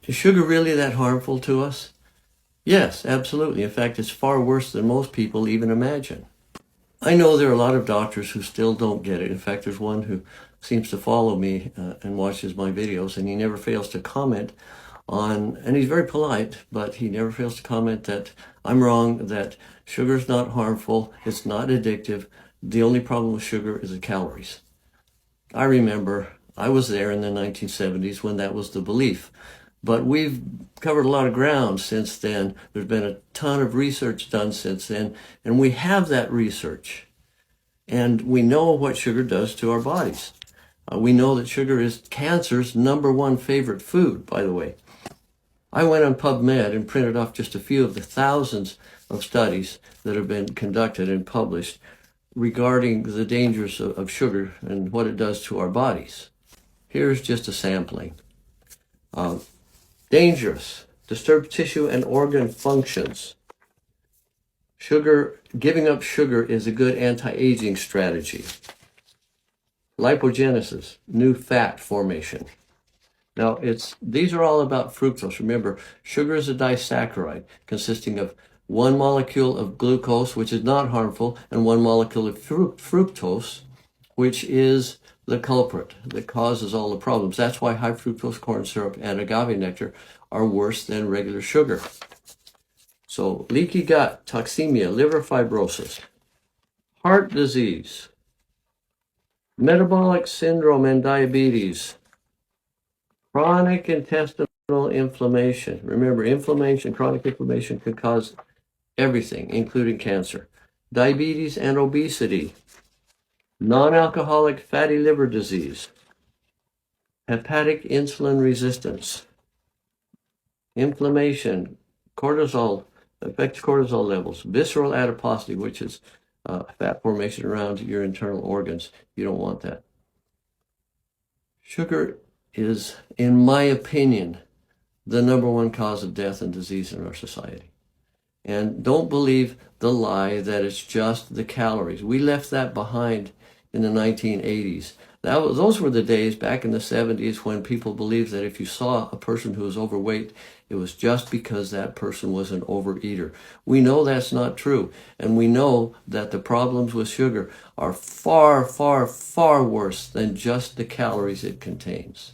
Is sugar really that harmful to us? Yes, absolutely. In fact, it's far worse than most people even imagine. I know there are a lot of doctors who still don't get it. In fact, there's one who seems to follow me and watches my videos, and he never fails to comment on, and he's very polite, but he never fails to comment that I'm wrong, that sugar is not harmful, it's not addictive. The only problem with sugar is the calories. I remember I was there in the 1970s when that was the belief. But we've covered a lot of ground since then. There's been a ton of research done since then, and we have that research. And we know what sugar does to our bodies. We know that sugar is cancer's #1 favorite food, by the way. I went on PubMed and printed off just a few of the thousands of studies that have been conducted and published regarding the dangers of sugar and what it does to our bodies. Here's just a sampling. Dangerous, disturb tissue and organ functions. Sugar, giving up sugar is a good anti-aging strategy. Lipogenesis, new fat formation. Now, these are all about fructose. Remember, sugar is a disaccharide consisting of one molecule of glucose, which is not harmful, and one molecule of fructose, which is the culprit that causes all the problems. That's why high fructose corn syrup and agave nectar are worse than regular sugar. So leaky gut, toxemia, liver fibrosis, heart disease, metabolic syndrome and diabetes, chronic intestinal inflammation. Remember, chronic inflammation can cause everything, including cancer, diabetes and obesity, nonalcoholic fatty liver disease, hepatic insulin resistance, inflammation, cortisol, affects cortisol levels, visceral adiposity, which is fat formation around your internal organs. You don't want that. Sugar is, in my opinion, the #1 cause of death and disease in our society. And don't believe the lie that it's just the calories. We left that behind in the 1980s. Those were the days back in the 70s when people believed that if you saw a person who was overweight, it was just because that person was an overeater. We know that's not true. And we know that the problems with sugar are far, far, far worse than just the calories it contains.